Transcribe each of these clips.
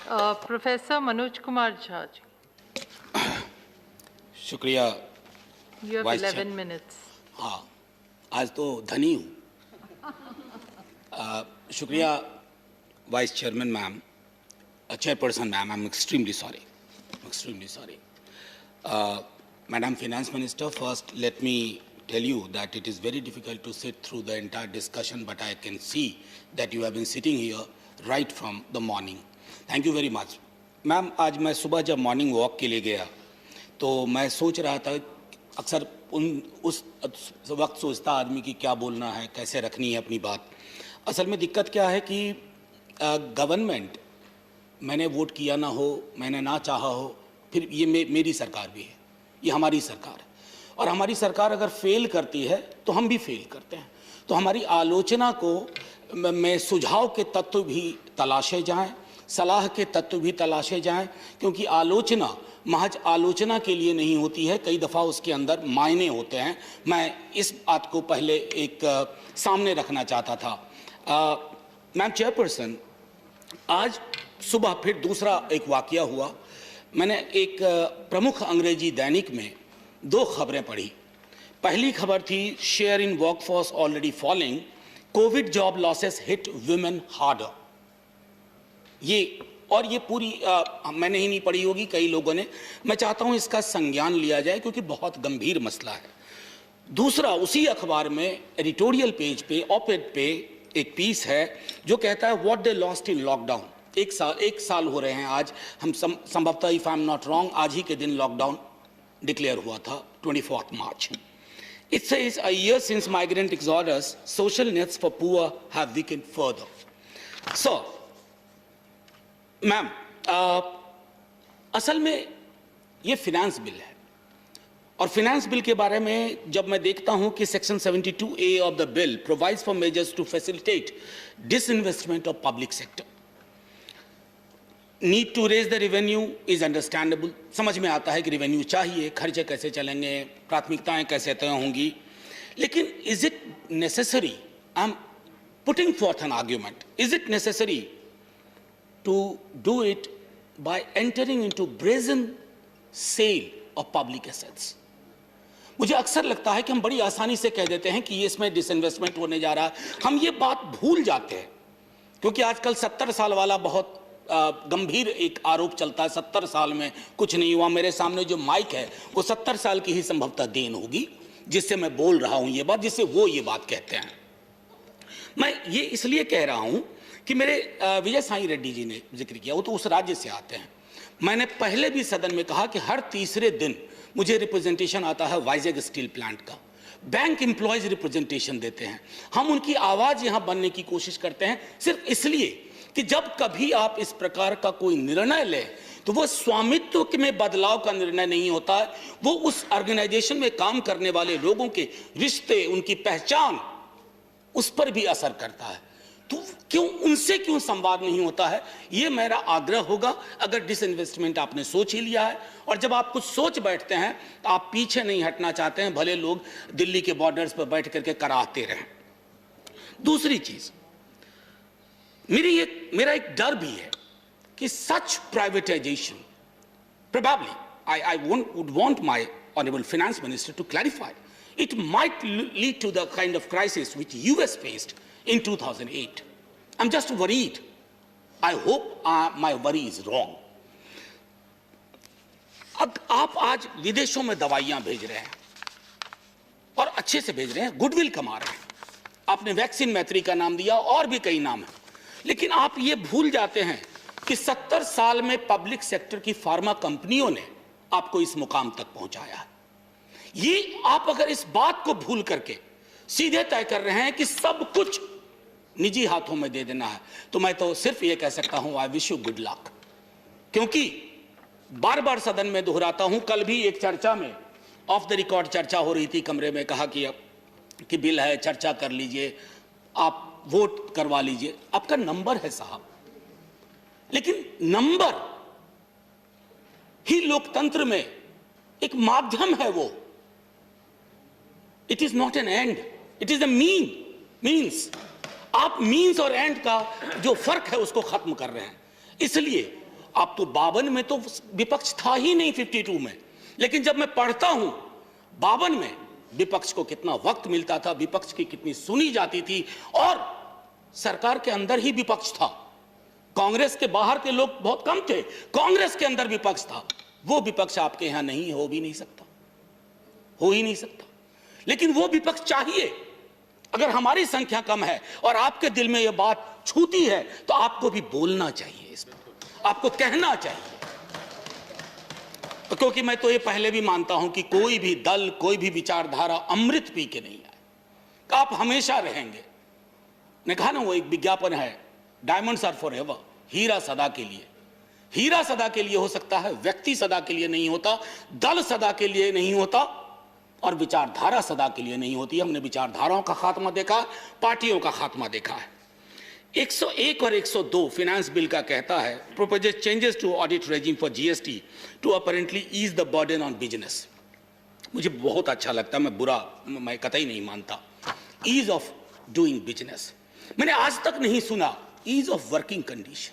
Professor Manoj Kumar Jha ji. शुक्रिया। You have 11 minutes. हाँ, आज तो धनी हूँ। शुक्रिया vice chairman ma'am, chairperson ma'am, I am extremely sorry, Madam Finance Minister, first let me tell you that it is very difficult to sit through the entire discussion, but I can see that you have been sitting here right from the morning. Thank you very much. Ma'am, आज मैं सुबह जब morning walk के लिए गया तो मैं सोच रहा था, अक्सर उस वक्त सोचता आदमी कि क्या बोलना है, कैसे रखनी है अपनी बात। असल में दिक्कत क्या है कि गवर्नमेंट, मैंने वोट किया ना हो, मैंने ना चाहा हो, फिर ये मेरी सरकार भी है, ये हमारी सरकार है, और हमारी सरकार अगर फेल करती है तो हम भी फेल करते हैं। तो हमारी आलोचना को में सुझाव के तत्व भी तलाशे जाएं, सलाह के तत्व भी तलाशे जाएं, क्योंकि आलोचना महज आलोचना के लिए नहीं होती है, कई दफ़ा उसके अंदर मायने होते हैं। मैं इस बात को पहले एक सामने रखना चाहता था। मैम चेयरपर्सन, आज सुबह फिर दूसरा एक वाकया हुआ। मैंने एक प्रमुख अंग्रेजी दैनिक में दो खबरें पढ़ी। पहली खबर थी, share in workforce already falling, Covid job losses hit women harder. ये पूरी मैंने ही नहीं पढ़ी होगी, कई लोगों ने। मैं चाहता हूं इसका संज्ञान लिया जाए क्योंकि बहुत गंभीर मसला है। दूसरा, उसी अखबार में एडिटोरियल पेज पे, ऑप-एड पे एक पीस है जो कहता है what they lost in lockdown. एक साल हो रहे हैं आज, हम संभवतः, if I am not wrong, आज ही के दिन लॉकडाउन डिक्लेयर हुआ था, 24 मार्च। It says a year since migrant exodus, social nets for poor have weakened further. So ma'am, असल में ये फिनेंस बिल है, और फिनेंस बिल के बारे में जब मैं देखता हूं कि section 72A of the bill provides for measures to facilitate disinvestment of public sector, need to raise the revenue is understandable. समझ में आता है कि रेवेन्यू चाहिए, खर्चे कैसे चलेंगे, प्राथमिकताएं कैसे तय होंगी, लेकिन is it necessary? I am putting forth an argument, is it necessary to do it by entering into brazen sale of public assets? मुझे अक्सर लगता है कि हम बड़ी आसानी से कह देते हैं कि ये इसमें डिसइन्वेस्टमेंट होने जा रहा है। हम ये बात भूल जाते हैं क्योंकि आजकल 70 साल वाला बहुत गंभीर एक आरोप चलता है, 70 साल में कुछ नहीं हुआ। मेरे सामने जो माइक है वो 70 साल की ही संभवतः देन होगी जिससे मैं बोल रहा हूं ये बात, जिससे वो ये बात कहते हैं। मैं ये इसलिए कह रहा हूं कि मेरे विजय साई रेड्डी जी ने जिक्र किया, वो तो उस राज्य से आते हैं। मैंने पहले भी सदन में कहा कि हर तीसरे दिन मुझे रिप्रेजेंटेशन आता है वाइजैग स्टील प्लांट का, बैंक एम्प्लॉयज रिप्रेजेंटेशन देते हैं। हम उनकी आवाज यहां बनने की कोशिश करते हैं सिर्फ इसलिए कि जब कभी आप इस प्रकार का कोई निर्णय लें तो वो स्वामित्व में बदलाव का निर्णय नहीं होता है, वो उस ऑर्गेनाइजेशन में काम करने वाले लोगों के रिश्ते, उनकी पहचान, उस पर भी असर करता है। तो उनसे क्यों संवाद नहीं होता है? ये मेरा आग्रह होगा। अगर डिसइन्वेस्टमेंट आपने सोच ही लिया है और जब आप कुछ सोच बैठते हैं तो आप पीछे नहीं हटना चाहते हैं, भले लोग दिल्ली के बॉर्डर्स पर बैठ करके कराते रहें। दूसरी चीज, मेरा एक डर भी है कि सच privatisation, probably I would want my honorable finance minister to clarify, it might lead to the kind of crisis which US faced in 2008. I'm just worried. I hope my worry is wrong. अब आप आज विदेशों में दवाइयां भेज रहे हैं और अच्छे से भेज रहे हैं, गुडविल कमा रहे हैं। आपने वैक्सीन मैत्री का नाम दिया, और भी कई नाम हैं, लेकिन आप ये भूल जाते हैं कि 70 साल में पब्लिक सेक्टर की फार्मा कंपनियों ने आपको इस मुकाम तक पहुंचाया है। ये आप अगर इस बात को भूल करके सीधे तय कर रहे हैं कि सब कुछ निजी हाथों में दे देना है, तो मैं तो सिर्फ ये कह सकता हूं, I wish you good luck. क्योंकि बार बार सदन में दोहराता हूं, कल भी एक चर्चा में ऑफ द रिकॉर्ड चर्चा हो रही थी कमरे में, कहा कि बिल है, चर्चा कर लीजिए, आप वोट करवा लीजिए। आपका नंबर है साहब, लेकिन नंबर ही लोकतंत्र में एक माध्यम है। वो it is not an and, it is a means. आप मीन्स और एंड का जो फर्क है उसको खत्म कर रहे हैं। इसलिए अब तो 52 में तो विपक्ष था ही नहीं, 52 में। लेकिन जब मैं पढ़ता हूं 52 में विपक्ष को कितना वक्त मिलता था, विपक्ष की कितनी सुनी जाती थी, और सरकार के अंदर ही विपक्ष था। कांग्रेस के बाहर के लोग बहुत कम थे, कांग्रेस के अंदर विपक्ष था। वो विपक्ष आपके यहां नहीं हो भी नहीं सकता, हो ही नहीं सकता। लेकिन वो विपक्ष चाहिए। अगर हमारी संख्या कम है और आपके दिल में यह बात छूती है तो आपको भी बोलना चाहिए, इस पर आपको कहना चाहिए। क्योंकि मैं तो ये पहले भी मानता हूं कि कोई भी दल, कोई भी विचारधारा अमृत पी के नहीं आए, आप हमेशा रहेंगे। ने कहा ना, वो एक विज्ञापन है, डायमंड्स आर फॉर एवर, हीरा सदा के लिए। हीरा सदा के लिए हो सकता है, व्यक्ति सदा के लिए नहीं होता, दल सदा के लिए नहीं होता, और विचारधारा सदा के लिए नहीं होती। हमने विचारधाराओं का खात्मा देखा, पार्टियों का खात्मा देखा है। 101 और 102 फिनेंस बिल का कहता है, proposes changes to audit regime for GST to apparently ease the burden on business. मुझे बहुत अच्छा लगता है, मैं कतई नहीं मानता। ईज ऑफ डूइंग बिजनेस, मैंने आज तक नहीं सुना ईज ऑफ वर्किंग कंडीशन।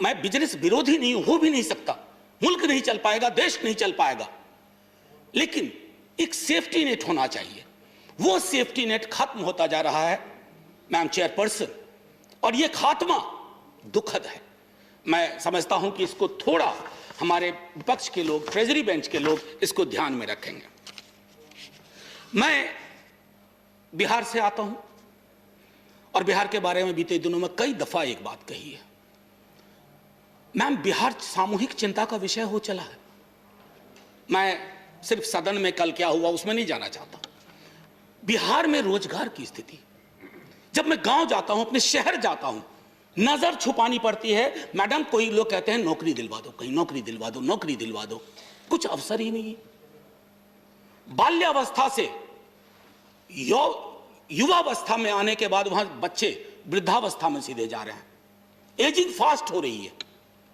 मैं बिजनेस विरोधी नहीं हूं, हो भी नहीं सकता, मुल्क नहीं चल पाएगा, देश नहीं चल पाएगा, लेकिन एक सेफ्टी नेट होना चाहिए। वो सेफ्टी नेट खत्म होता जा रहा है मैम चेयरपर्सन, और ये खात्मा दुखद है। मैं समझता हूं कि इसको थोड़ा हमारे विपक्ष के लोग, ट्रेजरी बेंच के लोग इसको ध्यान में रखेंगे। मैं बिहार से आता हूं और बिहार के बारे में बीते दिनों में कई दफा एक बात कही है। मैम, बिहार सामूहिक चिंता का विषय हो चला है। मैं सिर्फ सदन में कल क्या हुआ उसमें नहीं जाना चाहता। बिहार में रोजगार की स्थिति, जब मैं गांव जाता हूं, अपने शहर जाता हूं, नजर छुपानी पड़ती है। मैडम, कोई लोग कहते हैं नौकरी दिलवा दो, कहीं नौकरी दिलवा दो, नौकरी दिलवा दो, कुछ अवसर ही नहीं है। बाल्यावस्था से युवावस्था में आने के बाद वहां बच्चे वृद्धावस्था में सीधे जा रहे हैं। एजिंग फास्ट हो रही है।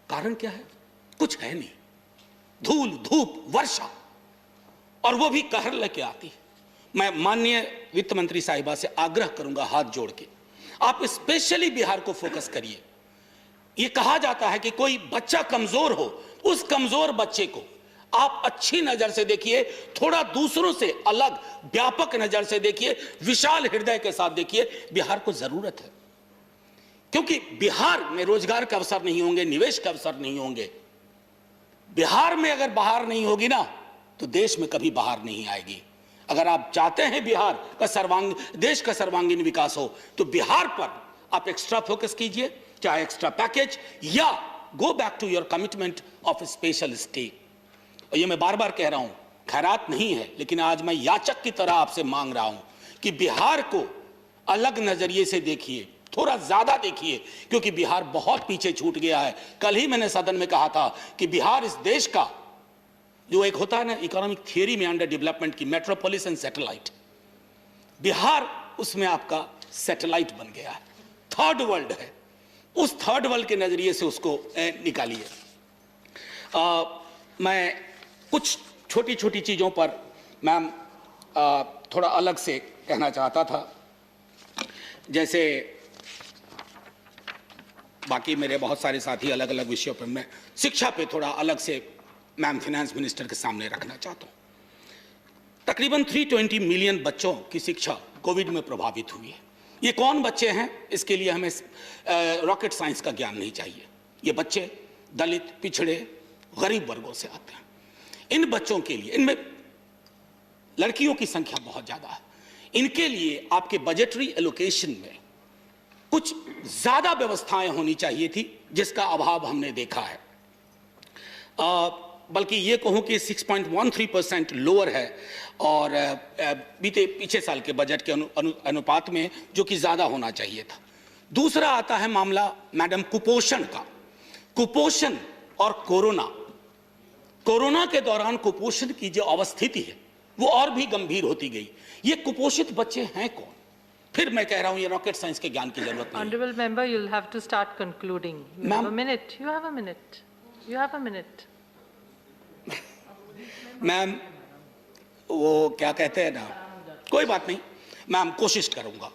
कारण क्या है? कुछ है नहीं, धूल, धूप, वर्षा, और वो भी कहर लेके आती है। मैं माननीय वित्त मंत्री साहिबा से आग्रह करूंगा हाथ जोड़ के, आप स्पेशली बिहार को फोकस करिए। ये कहा जाता है कि कोई बच्चा कमजोर हो, उस कमजोर बच्चे को आप अच्छी नजर से देखिए, थोड़ा दूसरों से अलग व्यापक नजर से देखिए, विशाल हृदय के साथ देखिए। बिहार को जरूरत है, क्योंकि बिहार में रोजगार के अवसर नहीं होंगे, निवेश के अवसर नहीं होंगे। बिहार में अगर बहार नहीं होगी ना, तो देश में कभी बहार नहीं आएगी। अगर आप चाहते हैं बिहार का देश का सर्वांगीण विकास हो, तो बिहार पर आप एक्स्ट्रा फोकस कीजिए, चाहे एक्स्ट्रा पैकेज या go back to your commitment of special state. और ये मैं बार बार कह रहा हूं, खैरात नहीं है, लेकिन आज मैं याचक की तरह आपसे मांग रहा हूं कि बिहार को अलग नजरिए से देखिए, थोड़ा ज्यादा देखिए, क्योंकि बिहार बहुत पीछे छूट गया है। कल ही मैंने सदन में कहा था कि बिहार इस देश का, जो एक होता है ना इकोनॉमिक थियरी में अंडर डेवलपमेंट की, मेट्रोपोलिस एंड सैटेलाइट, बिहार उसमें आपका सैटेलाइट बन गया है, थर्ड वर्ल्ड है। उस थर्ड वर्ल्ड के नजरिए से उसको निकालिए। मैं कुछ छोटी छोटी चीजों पर मैम थोड़ा अलग से कहना चाहता था। जैसे बाकी मेरे बहुत सारे साथी अलग अलग विषयों पर, मैं शिक्षा पे थोड़ा अलग से मैम फिनेंस मिनिस्टर के सामने रखना चाहता हूं। तकरीबन 320 मिलियन बच्चों की शिक्षा कोविड में प्रभावित हुई है। ये कौन बच्चे हैं, इसके लिए हमें रॉकेट साइंस का ज्ञान नहीं चाहिए। ये बच्चे दलित, पिछड़े, गरीब वर्गों से आते हैं। इन बच्चों के लिए, इनमें लड़कियों की संख्या बहुत ज्यादा है, इनके लिए आपके बजटरी एलोकेशन में कुछ ज्यादा व्यवस्थाएं होनी चाहिए थी, जिसका अभाव हमने देखा है। बल्कि ये कहूं कि 6.13% लोअर है, और पीछे साल के बजट के अनुपात में, जो कि ज्यादा होना चाहिए था। दूसरा आता है मामला मैडम कुपोषण का। कुपोषण और कोरोना के दौरान कुपोषण की जो अवस्थिति है वो और भी गंभीर होती गई। ये कुपोषित बच्चे हैं कौन? फिर मैं कह रहा हूं, ये रॉकेट साइंस के ज्ञान की जरूरत नहीं। Honorable member, you'll have to start concluding. You have a minute. You have a minute. You have a minute. Ma'am, वो क्या कहते हैं ना, कोई बात नहीं मैम, कोशिश करूंगा।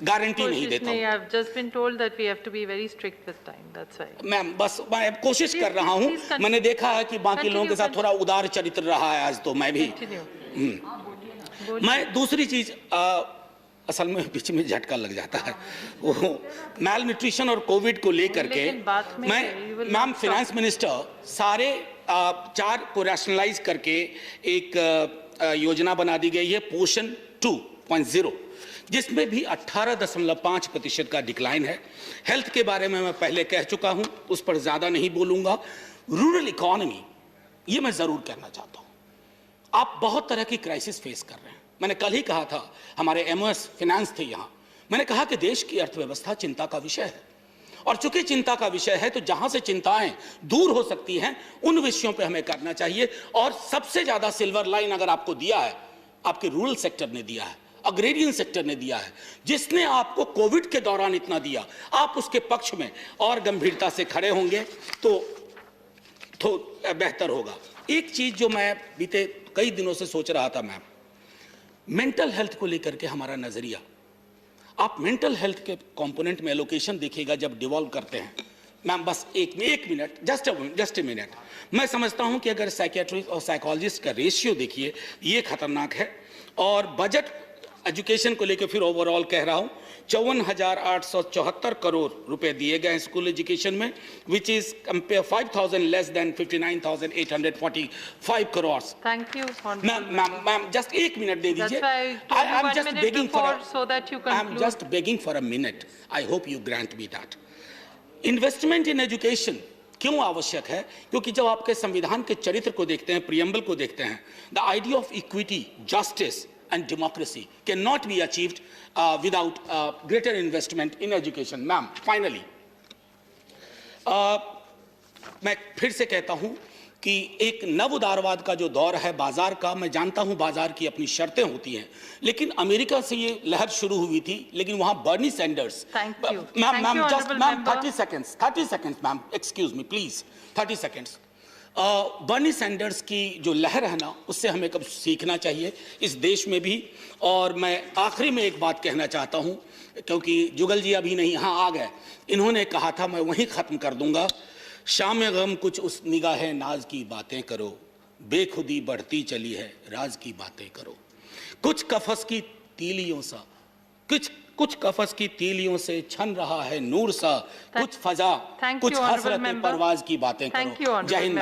गारंटी नहीं देता हूं। I've just been told that we have to be very strict with time. That's why. Ma'am बस मैं कोशिश कर रहा हूं। please continue. मैंने देखा है कि बाकी लोगों के साथ थोड़ा उदार चरित्र रहा है आज, तो मैं भी। Continue. मैं दूसरी चीज असल में बीच में झटका लग जाता है, वो मैल न्यूट्रिशन और कोविड को लेकर के लेकिन बात में मैं मैम फाइनेंस मिनिस्टर सारे 4 को रैशनलाइज करके एक योजना बना दी गई है, पोषण 2.0, जिसमें भी 18.5% का डिक्लाइन है। हेल्थ के बारे में मैं पहले कह चुका हूं, उस पर ज्यादा नहीं बोलूंगा। रूरल इकोनॉमी, ये मैं जरूर कहना चाहता हूं। आप बहुत तरह की क्राइसिस फेस कर रहे हैं। मैंने कल ही कहा था, हमारे एमओएस फाइनेंस थे यहां, मैंने कहा कि देश की अर्थव्यवस्था चिंता का विषय है, और चूंकि चिंता का विषय है तो जहां से चिंताएं दूर हो सकती हैं उन विषयों पे हमें करना चाहिए। और सबसे ज्यादा सिल्वर लाइन अगर आपको दिया है, आपके रूरल सेक्टर ने दिया है, अग्रेरियन सेक्टर ने दिया है, जिसने आपको कोविड के दौरान इतना दिया। आप उसके पक्ष में और गंभीरता से खड़े होंगे तो बेहतर होगा। एक चीज जो मैं बीते कई दिनों से सोच रहा था मैम, मेंटल हेल्थ को लेकर के हमारा नजरिया, आप मेंटल हेल्थ के कंपोनेंट में एलोकेशन देखिएगा जब डिवॉल्व करते हैं मैम, बस एक मिनट, जस्ट ए मिनट। मैं समझता हूं कि अगर साइकियाट्रिस्ट और साइकोलॉजिस्ट का रेशियो देखिए, ये खतरनाक है। और बजट एजुकेशन को लेकर फिर ओवरऑल कह रहा हूं, 54,874 करोड़ रुपए दिए गए स्कूल एजुकेशन में, which is compare 5,000 less than 59,845 crore. Thank you. Ma'am just एक मिनट दे दीजिए। I am just begging for a minute. I hope you grant me that. Investment in education क्यों आवश्यक है? क्योंकि जब आपके संविधान के चरित्र को देखते हैं, प्रियम्बल को देखते हैं, the idea of equity, justice and democracy cannot be achieved without greater investment in education. Ma'am, finally, मैं फिर से कहता हूं कि एक नव उदारवाद का जो दौर है बाजार का, मैं जानता हूं बाजार की अपनी शर्तें होती हैं, लेकिन अमेरिका से ये लहर शुरू हुई थी, लेकिन वहां Bernie Sanders, ma'am just ma'am 30 seconds ma'am, excuse me please, 30 seconds. Bernie Sanders की जो लहर है ना, उससे हमें कब सीखना चाहिए इस देश में भी। और मैं आखिरी में एक बात कहना चाहता हूं, क्योंकि जुगल जी अभी नहीं यहाँ आ गए, इन्होंने कहा था, मैं वहीं खत्म कर दूंगा, शाम गम कुछ उस निगाहे नाज की बातें करो, बेखुदी बढ़ती चली है राज की बातें करो, कुछ कफस की तीलियों सा, कुछ कफस की तीलियों से छन रहा है नूर सा, कुछ फजा, कुछ हसरत परवाज की बातें करो। जय हिंद।